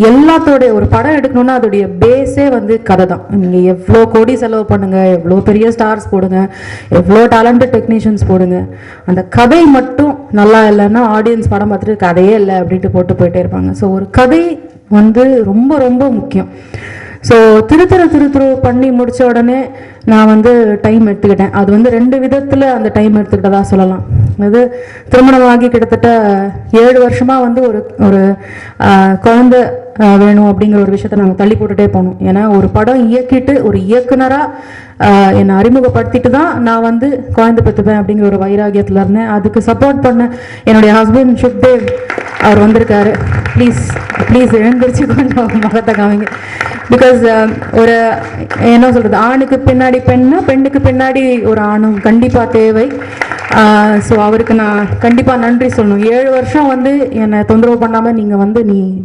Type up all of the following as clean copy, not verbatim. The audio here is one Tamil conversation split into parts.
எல்லாத்தோட ஒரு படம் எடுக்கணும்னா அதோடைய பேஸே வந்து கதை தான். நீங்கள் எவ்வளோ கோடி செலவு பண்ணுங்க, எவ்வளோ பெரிய ஸ்டார்ஸ் போடுங்க, எவ்வளோ டேலண்டட் டெக்னீஷியன்ஸ் போடுங்க, அந்த கதை மட்டும் நல்லா இல்லைன்னா ஆடியன்ஸ் படம் பார்த்துட்டு கதையே இல்லை அப்படின்ட்டு போட்டு போயிட்டே இருப்பாங்க. ஸோ ஒரு கதை வந்து ரொம்ப ரொம்ப முக்கியம். ஸோ திருத்துரு பண்ணி முடித்த உடனே நான் வந்து டைம் எடுத்துக்கிட்டேன். அது வந்து 2 விதத்தில் அந்த டைம் எடுத்துக்கிட்டதா சொல்லலாம். அது திருமணமாகி கிட்டத்தட்ட 7 வருஷமாக வந்து ஒரு குழந்தை வேணும் அப்படிங்கிற ஒரு விஷயத்த நாங்கள் தள்ளி போட்டுகிட்டே போனோம். ஏன்னா ஒரு படம் இயக்கிட்டு ஒரு இயக்குனராக என்னை அறிமுகப்படுத்திட்டு தான் நான் வந்து குழந்தை பெற்றுப்பேன் அப்படிங்கிற ஒரு வைராகியத்தில் இருந்தேன். அதுக்கு சப்போர்ட் பண்ண என்னுடைய ஹஸ்பண்ட் சுக்தேவ் அவர் வந்திருக்காரு. ப்ளீஸ் எழுந்திரிச்சு கொஞ்சம் முகத்தை காமிங்க. பிகாஸ் ஒரு என்ன சொல்கிறது, ஆணுக்கு பின்னாடி பெண்ணுக்கு பின்னாடி ஒரு ஆணும் கண்டிப்பாக தேவை. ஸோ அவருக்கு நான் கண்டிப்பாக நன்றி சொல்லணும். 7 வருஷம் வந்து என்னை தொந்தரவு பண்ணாமல் நீங்கள் வந்து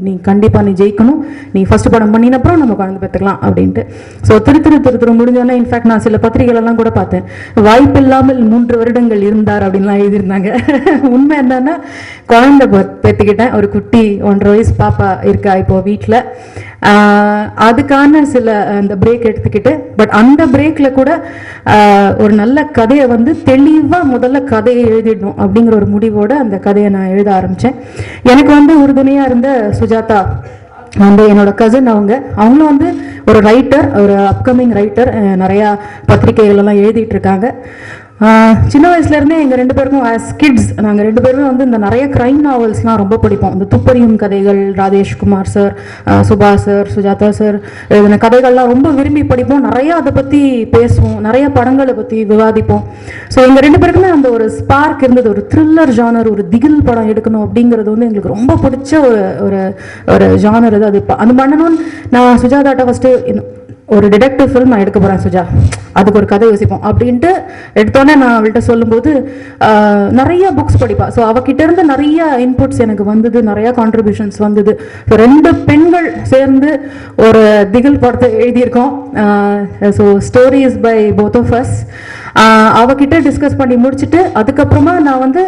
நீ கண்டிப்பாக நீ ஜெயிக்கணும், நீ ஃபர்ஸ்ட் படம் பண்ணினப்புறம் நம்ம குழந்தை பெற்றுக்கலாம் அப்படின்ட்டு. ஸோ திருத்துரு முடிஞ்சோன்னா இன்ஃபேக்ட் நான் சில பத்திரிகைகளெல்லாம் கூட பார்த்தேன், வாய்ப்பு இல்லாமல் 3 வருடங்கள் இருந்தார் அப்படின்லாம் எழுதியிருந்தாங்க. உண்மை என்னன்னா குழந்தை பெற்றுக்கிட்டேன். ஒரு குட்டி 1.5 வயசு பாப்பா இருக்கா இப்போ வீட்டில். அதுக்கான சில அந்த பிரேக் எடுத்துக்கிட்டு, பட் அந்த பிரேக்கில் கூட ஒரு நல்ல கதையை வந்து தெளிவாக முதல்ல கதையை எழுதிடணும் அப்படிங்கிற ஒரு முடிவோட அந்த கதையை நான் எழுத ஆரம்பித்தேன். எனக்கு வந்து உறுதுணையாக இருந்த சுஜாதா வந்து என்னோட கசின். அவங்களும் வந்து ஒரு ரைட்டர், ஒரு அப்கமிங் ரைட்டர், நிறையா பத்திரிகைகளெல்லாம் எழுதிட்டு இருக்காங்க. சின்ன வயசுலேருந்தே எங்கள் 2 பேருக்கும் ஆஸ் கிட்ஸ் நாங்கள் 2 பேருமே வந்து இந்த நிறைய க்ரைம் நாவல்ஸ்லாம் ரொம்ப படிப்போம். இந்த துப்பறியும் கதைகள், ராஜேஷ்குமார் சார், சுபாஷ் சார், சுஜாதா சார் எழுதின கதைகள்லாம் ரொம்ப விரும்பி படிப்போம். நிறையா அதை பற்றி பேசுவோம், நிறைய படங்களை பற்றி விவாதிப்போம். ஸோ எங்கள் 2 பேருக்குமே அந்த ஒரு ஸ்பார்க் இருந்தது. ஒரு த்ரில்லர் ஜானர், ஒரு திகில் படம் எடுக்கணும் அப்படிங்கிறது வந்து எங்களுக்கு ரொம்ப பிடிச்ச ஒரு ஜானர். அது அது பண்ணணும்னு நான் சுஜாதாட்ட ஃபஸ்ட்டு ஒரு டிடெக்டிவ் ஃபில்ம் நான் எடுக்க போகிறேன் சுஜா, அதுக்கு ஒரு கதை யோசிப்போம் அப்படின்ட்டு எடுத்தோன்னே நான் அவள்கிட்ட சொல்லும்போது நிறைய புக்ஸ் படிப்பா. ஸோ அவகிட்ட இருந்து நிறைய இன்புட்ஸ் எனக்கு வந்தது, நிறைய கான்ட்ரிபியூஷன்ஸ் வந்தது. ஸோ 2 பெண்கள் சேர்ந்து ஒரு திகில் படத்தை எழுதியிருக்கோம். So stories by both of us. அவகிட்ட டிஸ்கஸ் பண்ணி முடிச்சுட்டு அதுக்கப்புறமா நான் வந்து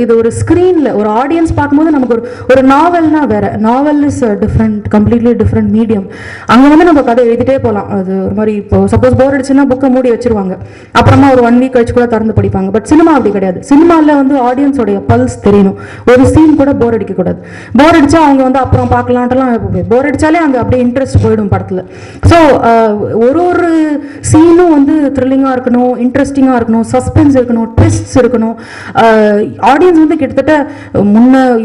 இது ஒரு ஸ்க்ரீனில் ஒரு ஆடியன்ஸ் பார்க்கும்போது நமக்கு ஒரு நாவல்னா வேற, novel is completely different medium. அங்கே வந்து நம்ம கதை எழுதிட்டே போகலாம். அது ஒரு மாதிரி இப்போ சப்போஸ் போர் அடிச்சுன்னா புக்கை மூடி வச்சிருவாங்க, அப்புறமா ஒரு 1 வீக் கழிச்சு கூட திறந்து படிப்பாங்க. பட் சினிமா அப்படி கிடையாது. சினிமாவில் வந்து ஆடியன்ஸோடைய பல்ஸ் தெரியணும். ஒரு சீன் கூட போர் அடிக்கக்கூடாது. போர் அடிச்சா அவங்க வந்து அப்புறம் பார்க்கலான்ட்டுலாம், போர் அடிச்சாலே அங்கே அப்படியே இன்ட்ரெஸ்ட் போயிடும் படத்தில். ஸோ ஒரு சீனும் வந்து த்ரில்லிங்காக இருக்கணும், இன்ட்ரெஸ்டிங்காக இருக்கணும், சஸ்பென்ஸ் இருக்கணும், ட்விஸ்ட்ஸ் இருக்கணும். ஆடியன்ஸ் வந்து கிட்டத்தட்ட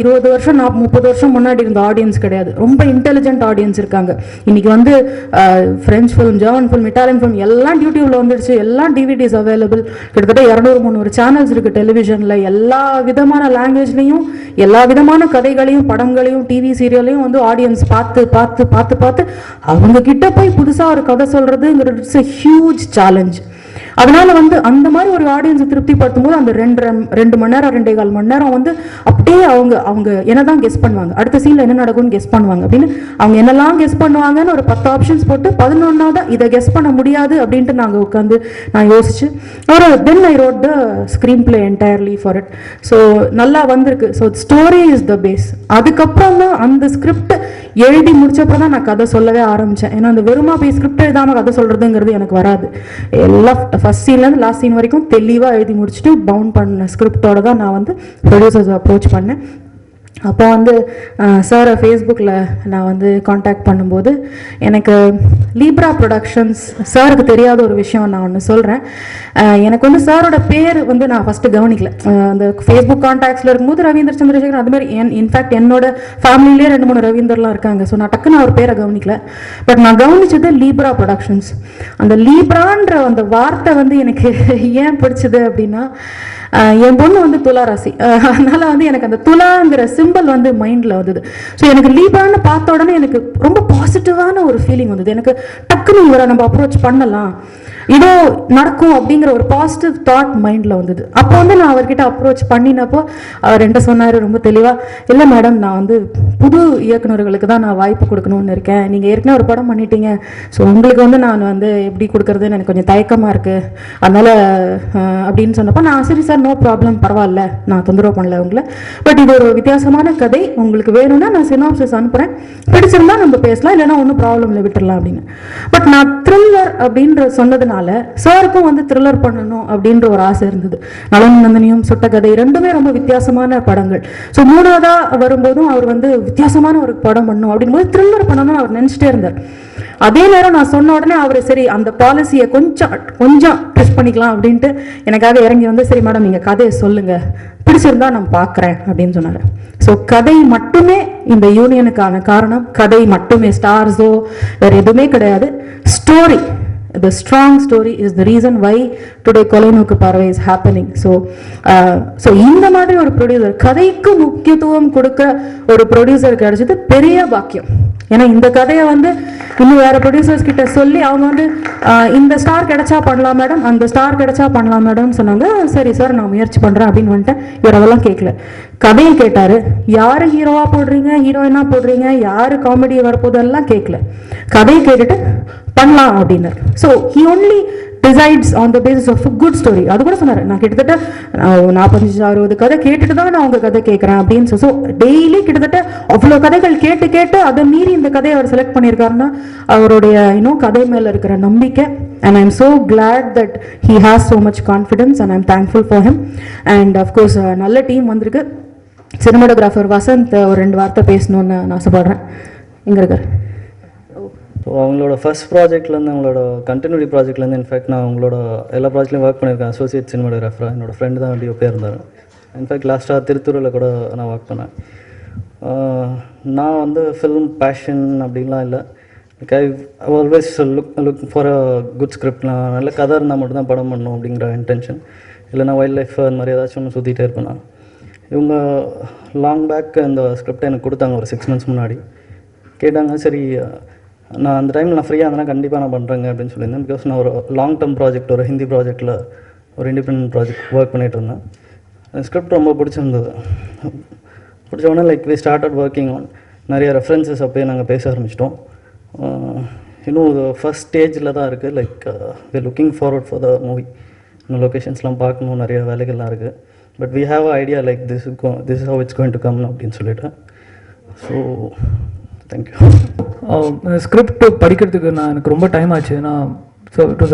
20 வருஷம் 30 வருஷம் முன்னாடி இருந்த ஆடியன்ஸ் கிடையாது. ரொம்ப இன்டெலிஜென்ட் ஆடியன்ஸ் இருக்காங்க. இன்னைக்கு வந்து French film, German film, Italian film எல்லாம் யூடியூப்ல வந்துடுச்சு. எல்லாம் டிவிடிஸ் அவைலபிள். கிட்டத்தட்ட 200-300 சேனல்ஸ் இருக்கு டெலிவிஷன்ல. எல்லா விதமான லாங்குவேஜ்லையும் எல்லா விதமான கதைகளையும் படங்களையும் டிவி சீரியலையும் வந்து ஆடியன்ஸ் பார்த்து பார்த்து பார்த்து பார்த்து அவங்க கிட்ட போய் புதுசாக ஒரு கதை சொல்றதுங்கிறது இட்ஸ் எ ஹியூஜ் சேலஞ்ச். அதனால வந்து அந்த மாதிரி ஒரு ஆடியன்ஸை திருப்திப்படுத்தும் போது அந்த 2 மணி நேரம் 2.25 மணி நேரம் வந்து அப்படியே அவங்க என்னதான் கெஸ் பண்ணுவாங்க, அடுத்த சீன்ல என்ன நடக்கும்னு கெஸ் பண்ணுவாங்க அப்படின்னு அவங்க என்னெல்லாம் கெஸ் பண்ணுவாங்கன்னு ஒரு 10 ஆப்ஷன்ஸ் போட்டு 11ஆவது இதை கெஸ் பண்ண முடியாது அப்படின்ட்டு நாங்கள் உட்காந்து நான் யோசிச்சு then I wrote the screenplay entirely for it. So நல்லா வந்திருக்கு. So story is the base. அதுக்கப்புறம் தான் அந்த ஸ்கிரிப்ட் எழுதி முடிச்சப்பறம் தான் நான் கதை சொல்லவே ஆரம்பித்தேன். ஏன்னா அந்த வெறுமா போய் ஸ்கிரிப்ட் எழுதாமல் கதை சொல்கிறதுங்கிறது எனக்கு வராது. எல்லாம் ஃபர்ஸ்ட் சீன்லேருந்து லாஸ்ட் சீன் வரைக்கும் தெளிவாக எழுதி முடிச்சுட்டு பவுண்ட் பண்ண ஸ்கிரிப்டோட தான் நான் வந்து ப்ரொடியூசர்ஸ் அப்ரோச் பண்ணேன். அப்போ வந்து சாரை ஃபேஸ்புக்கில் நான் வந்து காண்டாக்ட் பண்ணும்போது எனக்கு லீப்ரா ப்ரொடக்ஷன்ஸ், சாருக்கு தெரியாத ஒரு விஷயம் நான் ஒன்று சொல்கிறேன். எனக்கு வந்து சாரோட பேர் வந்து நான் ஃபஸ்ட்டு கவனிக்கல. அந்த ஃபேஸ்புக் காண்டாக்ட்ஸில் இருக்கும்போது ரவீந்தர் சந்திரசேகர் அதுமாதிரி இன்ஃபேக்ட் என்னோட ஃபேமிலியிலே 2-3 ரவீந்தர்லாம் இருக்காங்க. ஸோ நான் டக்குன்னு அவர் பேரை கவனிக்கல. பட் நான் கவனிச்சது லீப்ரா ப்ரொடக்ஷன்ஸ். அந்த லீப்ரான்ற அந்த வார்த்தை வந்து எனக்கு ஏன் பிடிச்சது அப்படின்னா, என் பொண்ணு வந்து துலா ராசி, அதனால வந்து எனக்கு அந்த துலாங்கிற சிம்பிள் வந்து மைண்டில் வந்தது. ஸோ எனக்கு லீப்ரான்னு பார்த்த உடனே எனக்கு ரொம்ப பாசிட்டிவான ஒரு ஃபீலிங் வந்தது. எனக்கு டக்குன்னு இவரை நம்ம அப்ரோச் பண்ணலாம், இதோ நடக்கும் அப்படிங்கிற ஒரு பாசிட்டிவ் தாட் மைண்டில் வந்தது. அப்போ வந்து நான் அவர்கிட்ட அப்ரோச் பண்ணினப்போ அவர் என்கிட்ட சொன்னார் ரொம்ப தெளிவாக, இல்லை மேடம் நான் வந்து புது இயக்குநர்களுக்கு தான் நான் வாய்ப்பு கொடுக்கணும்னு இருக்கேன். நீங்கள் ஏற்கனவே ஒரு படம் பண்ணிட்டீங்க, ஸோ உங்களுக்கு வந்து நான் வந்து எப்படி கொடுக்குறதுன்னு எனக்கு கொஞ்சம் தயக்கமாக இருக்குது, அதனால் அப்படின்னு சொன்னப்போ நான் சரி சார் நோ ப்ராப்ளம், பரவாயில்ல, நான் தொந்தரவு பண்ணல உங்களை, பட் இது ஒரு வித்தியாசமான கதை, உங்களுக்கு வேணும்னா நான் சினாப்சிஸ் அனுப்புகிறேன், பிடிச்சிருந்தா நம்ம பேசலாம், இல்லைன்னா ஒன்றும் ப்ராப்ளம் இல்லை, விட்டுடலாம் அப்படின்னு. பட் நான் த்ரில்லர் அப்படின்ற சொன்னதுனால சாருக்கும் வந்து த்ரில்லர் பண்ணணும் அப்படின்ற ஒரு ஆசை இருந்தது. நலன் நந்தினியும் சுட்ட கதை ரெண்டுமே ரொம்ப வித்தியாசமான படங்கள். ஸோ மூணாவதா வரும்போதும் அவர் வந்து வித்தியாசமான ஒரு படம் பண்ணணும் அப்படிங்கும்போது த்ரில்லர் பண்ணணும்னு அவர் நினச்சிட்டே இருந்தார். அதே நேரம் நான் சொன்ன உடனே அவர் சரி அந்த பாலிசியை கொஞ்சம் டெஸ்ட் பண்ணிக்கலாம் அப்படின்ட்டு எனக்காக இறங்கி வந்து சரி மேடம் நீங்கள் கதையை சொல்லுங்க, பிடிச்சிருந்தா நான் பார்க்குறேன் அப்படின்னு சொன்னார். ஸோ கதை மட்டுமே இந்த யூனியனுக்கான காரணம், கதை மட்டுமே, ஸ்டார்ஸோ வேறு எதுவுமே கிடையாது. Story, the strong story is the reason why today கொலைநோக்கு பார்வை is happening. so இந்த மாதிரி ஒரு ப்ரொடியூசர், கதைக்கு முக்கியத்துவம் கொடுக்க ஒரு ப்ரொடியூசர் கிடைச்சது பெரிய பாக்கியம். ஏன்னா இந்த கதையை வந்து இன்னும் வேற ப்ரொடியூசர்ஸ் கிட்ட சொல்லி அவங்க வந்து இந்த ஸ்டார் கிடைச்சா பண்ணலாம் மேடம், அந்த ஸ்டார் கிடைச்சா பண்ணலாம் மேடம் சொன்னாங்க. சரி சார் நான் முயற்சி பண்றேன் அப்படின்னு வந்துட்டேன். இவர் அதெல்லாம் கேட்கல, கதையை கேட்டாரு. யாரு ஹீரோவா போடுறீங்க, ஹீரோயினா போடுறீங்க, யாரு காமெடி வரப்போதெல்லாம் கேட்கல, கதையை கேட்டுட்டு பண்ணலாம் அப்படின்னாரு. So he only decides on the basis of good story. அது கூட சொன்னார், நான் கிட்டத்தட்ட 45-60 கதை கேட்டுட்டு தான் நான் உங்க கதை கேட்குறேன் அப்படின்னு. ஸோ டெய்லி கிட்டத்தட்ட அவ்வளோ கதைகள் கேட்டு அதை மீறி இந்த கதையை அவர் செலக்ட் பண்ணியிருக்காருன்னா அவருடைய இன்னும் கதை மேலே இருக்கிற நம்பிக்கை. And I'm so glad that he has so much confidence and I'm thankful for him. And of course நல்ல டீம் வந்திருக்கு. சினிமாட்டோகிராஃபர் வசந்த் ஒரு 2 வார்த்தை பேசணும்னு நான் ஆசைப்படுறேன். இங்கே இருக்கார். ஸோ அவங்களோட ஃபர்ஸ்ட் ப்ராஜெக்ட்லேருந்து, அவங்களோட கண்டினியூட்டி ப்ராஜெக்ட்லேருந்து, இன்ஃபேக்ட் நான் அவங்களோட எல்லா ப்ராஜெக்ட்லையும் ஒர்க் பண்ணியிருக்கேன். அசோசியேட் சினிமாட்டோகிராஃபராக என்னோடய ஃப்ரெண்டு தான் வண்டியோ பேருந்தார். இன்ஃபேக்ட் லாஸ்ட்டாக திருத்தூரில் கூட நான் ஒர்க் பண்ணேன். நான் வந்து ஃபிலிம் பேஷன் அப்படின்லாம் இல்லை. I always look for a good script. நான் நல்ல கதை இருந்தால் மட்டும்தான் படம் பண்ணணும் அப்படிங்கிற இன்டென்ஷன். இல்லைனா வைல்ட் லைஃப் அந்த மாதிரி ஏதாச்சும் ஒன்று சுற்றிட்டே இருப்பேன் நான். இவங்க லாங் பேக் இந்த ஸ்கிரிப்டை எனக்கு கொடுத்தாங்க ஒரு 6 months முன்னாடி. கேட்டாங்க, சரி நான் அந்த டைமில் நான் ஃப்ரீயாக இருந்தேன்னா கண்டிப்பாக நான் பண்ணுறேங்க அப்படின்னு சொல்லியிருந்தேன். பிகாஸ் நான் ஒரு லாங் டேர்ம் ப்ராஜெக்ட், ஒரு ஹிந்தி ப்ராஜெக்டில் ஒரு இண்டிபெண்டன்ட் ப்ராஜெக்ட் ஒர்க் பண்ணிகிட்டு இருந்தேன். அந்த ஸ்கிரிப்ட் ரொம்ப பிடிச்சிருந்தது. பிடிச்சவொடனே like we started working on நிறைய ரெஃபரன்சஸ். அப்போயே நாங்கள் பேச ஆரம்பிச்சிட்டோம். இன்னும் ஒரு ஃபர்ஸ்ட் ஸ்டேஜில் தான் இருக்குது. Like we looking forward for the movie. இன்னும் லொக்கேஷன்ஸ்லாம் பார்க்கணும், நிறைய வேலைகள்லாம் இருக்குது. But we have a idea like this is how it's going to come அப்படின்னு சொல்லிட்டு. So thank you. ஸ்கிரிப்ட் படிக்கிறதுக்கு எனக்கு ரொம்ப டைம் ஆச்சு. நான் ஸோ இட் வாஸ்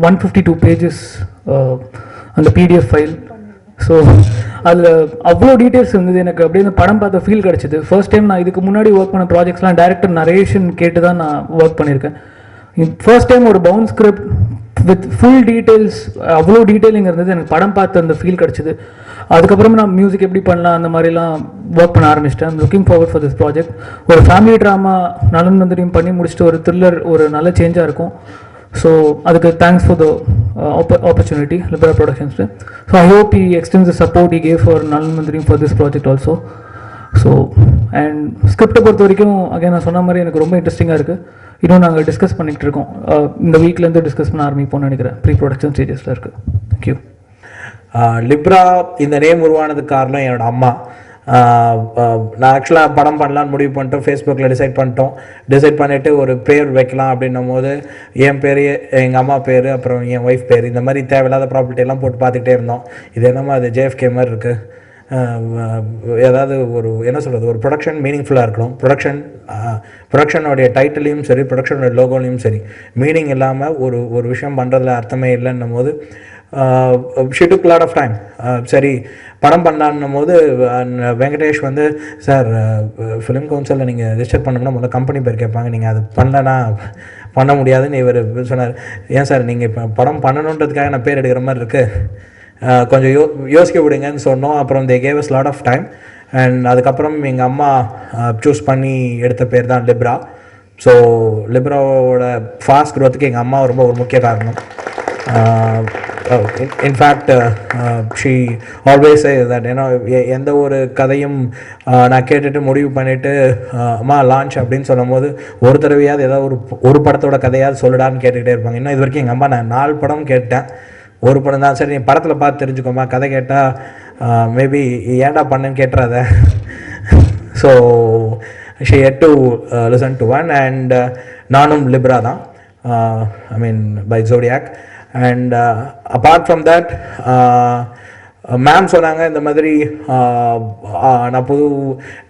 152 pages அந்த PDF ஃபைல். ஸோ அதில் அவ்வளோ டீட்டெயில்ஸ் இருந்தது. எனக்கு அப்படியே இந்த படம் பார்த்த ஃபீல் கிடச்சிது. ஃபர்ஸ்ட் டைம் நான் இதுக்கு முன்னாடி ஒர்க் பண்ண ப்ராஜெக்ட்ஸ்லாம் டைரக்டர் நரேஷன் கேட்டு தான் நான் ஒர்க் பண்ணியிருக்கேன். ஃபர்ஸ்ட் டைம் ஒரு பவுன் ஸ்கிரிப்ட் வித் ஃபுல் டீட்டெயில்ஸ், அவ்வளோ டீட்டெயிலிங் இருந்தது. எனக்கு படம் பார்த்த அந்த ஃபீல் கிடச்சிது. அதுக்கப்புறமா நான் மியூசிக் எப்படி பண்ணலாம் அந்த மாதிரிலாம் ஒர்க் பண்ண ஆரம்பிச்சிட்டேன். Looking forward for this project. ஒரு ஃபேமிலி ட்ராமா நலன் நந்தினியும் பண்ணி முடிச்சுட்டு ஒரு த்ரில்லர், ஒரு நல்ல சேஞ்சாக இருக்கும். ஸோ அதுக்கு thanks for the opportunity, Libra Productions. So I hope he extends the support he gave for Nalan Nandini for this project also. So and ஸ்கிரிப்டை பொறுத்த வரைக்கும் அகைன் நான் சொன்ன மாதிரி எனக்கு ரொம்ப இன்ட்ரெஸ்டிங்காக இருக்குது. இன்னும் நாங்கள் டிஸ்கஸ் பண்ணிகிட்டு இருக்கோம். இந்த வீக்லேருந்து டிஸ்கஸ் பண்ண ஆரம்பிப்போம்னு நினைக்கிறேன். ப்ரீ ப்ரொடக்ஷன் ஸ்டேஜஸில் இருக்குது. தேங்க்யூ. லிப்ரா இந்த நேம் உருவானதுக்கு காரணம் என்னோடய அம்மா. நான் ஆக்சுவலாக படம் பண்ணலான்னு முடிவு பண்ணிட்டோம். ஃபேஸ்புக்கில் டிசைட் பண்ணிவிட்டு ஒரு பேர் வைக்கலாம் அப்படின்னும் போது என் பேர், எங்கள் அம்மா பேர், அப்புறம் என் ஒய்ஃப் பேர், இந்த மாதிரி தேவையில்லாத ப்ராப்பர்ட்டியெல்லாம் போட்டு பார்த்துக்கிட்டே இருந்தோம். இது என்னமா அது JFK மாதிரி இருக்குது, ஏதாவது ஒரு என்ன சொல்கிறது, ஒரு ப்ரொடக்ஷன் மீனிங்ஃபுல்லாக இருக்கணும். ப்ரொடக்ஷனுடைய டைட்டிலையும் சரி, ப்ரொடக்ஷனுடைய லோகோலையும் சரி, மீனிங் இல்லாமல் ஒரு விஷயம் பண்ணுறதுல அர்த்தமே இல்லைன்னும் போது she took a lot of time. சரி படம் பண்ணலான்னும் போது வெங்கடேஷ் வந்து, சார் ஃபிலிம் கவுன்சிலில் நீங்கள் ரிஜிஸ்டர் பண்ணோம்னா முதல்ல கம்பெனி பேர் கேட்பாங்க, நீங்கள் அது பண்ணலன்னா பண்ண முடியாதுன்னு இவர் சொன்னார். ஏன் சார் நீங்கள் இப்போ படம் பண்ணணுன்றதுக்காக நான் பேர் எடுக்கிற மாதிரி இருக்குது, கொஞ்சம் யோசிக்க விடுங்கன்னு சொன்னோம். அப்புறம் they gave us lot of time and அதுக்கப்புறம் எங்கள் அம்மா சூஸ் பண்ணி எடுத்த பேர் தான் லிப்ரா. ஸோ லிப்ராவோட ஃபாஸ்ட் க்ரோத்துக்கு எங்கள் அம்மா ரொம்ப ஒரு முக்கிய காரணம். In fact she always say that, ஏன்னா எந்த ஒரு கதையும் நான் கேட்டுட்டு முடிவு பண்ணிவிட்டு அம்மா லான்ச் அப்படின்னு சொல்லும் போது ஒரு தடவையாவது ஏதாவது ஒரு படத்தோட கதையாவது சொல்லிடான்னு கேட்டுக்கிட்டே இருப்பாங்க. இன்னும் இது வரைக்கும் எங்கள் அம்மா நான் 4 படம் கேட்டேன், ஒரு படம் தான். சரி நீ படத்தில் பார்த்து தெரிஞ்சுக்கோமா, கதை கேட்டால் மேபி ஏன்டா பண்ணேன்னு கேட்டுறாத. So she had to listen to one. And நானும் லிப்ரா தான், I mean by Zodiac. And apart from that, ma'am சொன்னாங்க இந்த மாதிரி நான் புது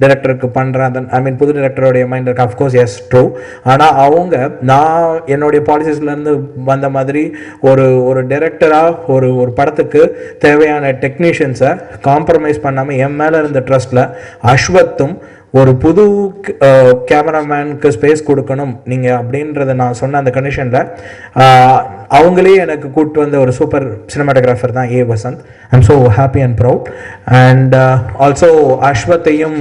டைரக்டருக்கு பண்ணுறேன், ஐ மீன் புது டைரக்டருடைய மைண்ட் இருக்கு. Of course yes true. ஆனால் அவங்க நான் என்னுடைய பாலிசிஸ்லேருந்து வந்த மாதிரி ஒரு டைரக்டராக ஒரு படத்துக்கு தேவையான டெக்னீஷியன்ஸை காம்ப்ரமைஸ் பண்ணாமல் என் மேலே இருந்த ட்ரஸ்ட்டில் அஸ்வத்தும் ஒரு புது கேமராமேனுக்கு ஸ்பேஸ் கொடுக்கணும் நீங்கள் அப்படின்றத நான் சொன்ன அந்த கண்டிஷனில் அவங்களே எனக்கு கூப்பிட்டு வந்த ஒரு சூப்பர் சினிமாட்டோகிராஃபர் தான் A Vasanth. I'm so happy and proud. And also அஸ்வத்தையும்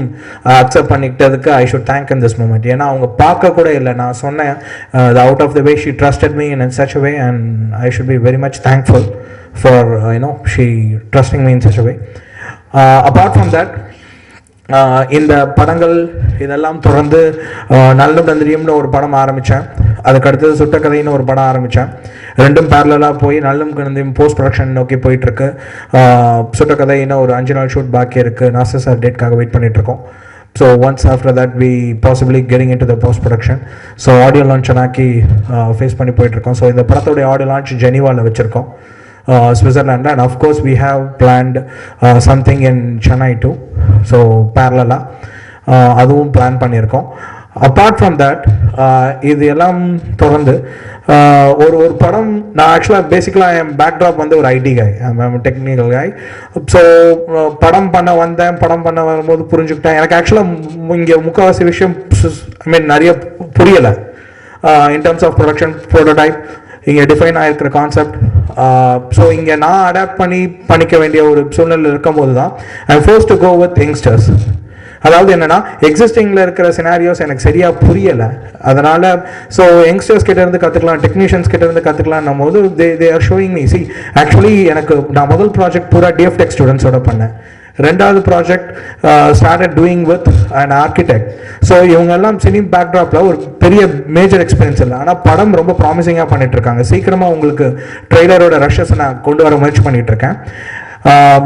அக்செப்ட் பண்ணிக்கிட்டதுக்கு I should thank in this moment. ஏன்னா அவங்க பார்க்க கூட இல்லை, நான் சொன்னேன் out of the way she trusted me in such a way, and I should be very much thankful for she trusting me in such a way. Apart from that, இந்த படங்கள் இதெல்லாம் தொடர்ந்து நல்ல நந்திரியம்னு ஒரு படம் ஆரம்பித்தேன், அதுக்கடுத்தது சுட்டக்கதைன்னு ஒரு படம் ஆரம்பித்தேன். ரெண்டும் பேரலாக போய் நல்லம் கணந்தியும் போஸ்ட் ப்ரொடக்ஷன் நோக்கி போயிட்டுருக்கு. சுட்டக்கதைன்னு ஒரு 5 நாள் ஷூட் பாக்கி இருக்குது, நாசர் சார் டேட்காக வெயிட் பண்ணிகிட்ருக்கோம். So once after that we possibly getting in to the post production. So audio launch நாக்கி ஃபேஸ் பண்ணி போயிட்டுருக்கோம். ஸோ இந்த படத்தோடைய ஆடியோ லான்ச் ஜெனீவாவில் வச்சுருக்கோம், Switzerland, and of course we have planned something in Chennai too, so parallel அதுவும் பிளான் பண்ணியிருக்கோம். அப்பார்ட் ஃப்ரம் தட், இது எல்லாம் தொடர்ந்து ஒரு படம், நான் ஆக்சுவலாக பேசிக்கலாக என் பேக்ட்ராப் வந்து ஒரு ஐடி காய், டெக்னிக்கல் காய். ஸோ படம் பண்ண வரும்போது புரிஞ்சுக்கிட்டேன், எனக்கு ஆக்சுவலாக இங்கே முக்கால்வாசி விஷயம் ஐ மீன் நிறைய புரியலை in terms of production, prototype, இங்கே டிஃபைன் ஆகிருக்கிற கான்செப்ட். ஸோ இங்கே நான் அடாப்ட் பண்ணிக்க வேண்டிய ஒரு சூழ்நிலை இருக்கும்போது தான் I am forced to go with youngsters. அதாவது என்னென்னா, எக்ஸிஸ்டிங்கில் இருக்கிற சினாரியோஸ் எனக்கு சரியாக புரியலை, அதனால் ஸோ யங்ஸ்டர்ஸ் கிட்டேருந்து கற்றுக்கலாம், டெக்னீஷியன்ஸ் கிட்டேருந்து கற்றுக்கலான்னும் போது they are showing me. See actually நான் முதல் ப்ராஜெக்ட் பூரா டிஎஃப்டெக் ஸ்டூடெண்ட்ஸோட பண்ணேன். ரெண்டாவது project started doing with and architect. So இவங்கெல்லாம் சினிம் பேக்ட்ராப்பில் ஒரு பெரிய மேஜர் எக்ஸ்பீரியன்ஸ் இல்லை, ஆனால் படம் ரொம்ப ப்ராமிசிங்காக பண்ணிகிட்ருக்காங்க. சீக்கிரமாக உங்களுக்கு ட்ரெய்லரோட ரஷ்ஷஸ் நான் கொண்டு வர முயற்சி பண்ணிகிட்ருக்கேன்.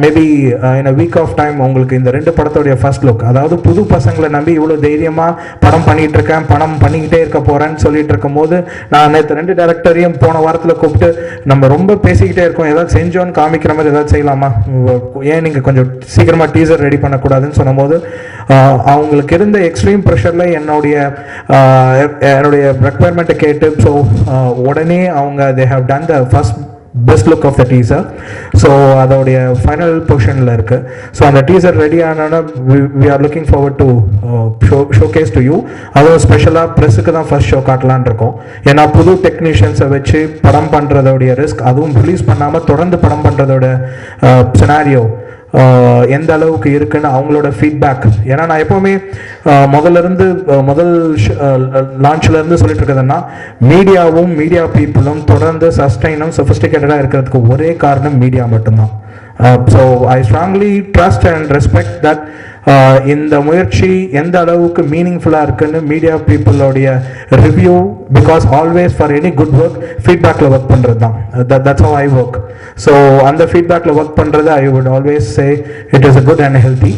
Maybe in a week of time உங்களுக்கு இந்த 2 படத்தோடைய ஃபர்ஸ்ட் லுக், அதாவது புது பசங்களை நம்பி இவ்வளோ தைரியமாக படம் பண்ணிக்கிட்டே இருக்க போகிறேன்னு சொல்லிட்டு இருக்கும் போது, நான் நேற்று 2 டைரக்டரையும் போன வாரத்தில் கூப்பிட்டு நம்ம ரொம்ப பேசிக்கிட்டே இருக்கோம், ஏதாவது செஞ்சோன்னு காமிக்கிற மாதிரி ஏதாவது செய்யலாமா, ஏன் நீங்கள் கொஞ்சம் சீக்கிரமாக டீசர் ரெடி பண்ணக்கூடாதுன்னு சொன்னபோது அவங்களுக்கு இருந்த எக்ஸ்ட்ரீம் ப்ரெஷரில் என்னுடைய ரெக்குவயர்மெண்ட்டை கேட்டு, ஸோ உடனே அவங்க they have done the first best look of the teaser. So அதோடைய ஃபைனல் பொசிஷனில் இருக்குது. ஸோ அந்த டீசர் ரெடி ஆனோன்னா we are looking forward to showcase to you. அதுவும் ஸ்பெஷலாக ப்ரெஸ்ஸுக்கு தான் ஃபர்ஸ்ட் ஷோ காட்டலான் இருக்கோம். ஏன்னா புது டெக்னீஷியன்ஸை வச்சு படம் பண்ணுறதோடைய ரிஸ்க், அதுவும் ரிலீஸ் பண்ணாமல் தொடர்ந்து படம் பண்ணுறதோட சினாரியோ எந்த அளவுக்கு இருக்குன்னு அவங்களோட ஃபீட்பேக். ஏன்னா நான் எப்போவுமே முதல் லான்ச்லேருந்து சொல்லிட்டு இருக்கிறதுனா, மீடியாவும் மீடியா பீப்புளும் தொடர்ந்து சஸ்டைனும் சொஃபிஸ்டிகேட்டடாக இருக்கிறதுக்கு ஒரே காரணம் மீடியா மட்டும்தான். So I strongly trust and respect that இந்த முயற்சி எந்த அளவுக்கு மீனிங்ஃபுல்லாக இருக்குன்னு மீடியா பீப்புளோடைய review, because always for any good work ஃபீட்பேக்கில் ஒர்க் பண்ணுறது தான், that's how I work. So அந்த ஃபீட்பேக்கில் ஒர்க் பண்ணுறது I would always say it is a good and healthy.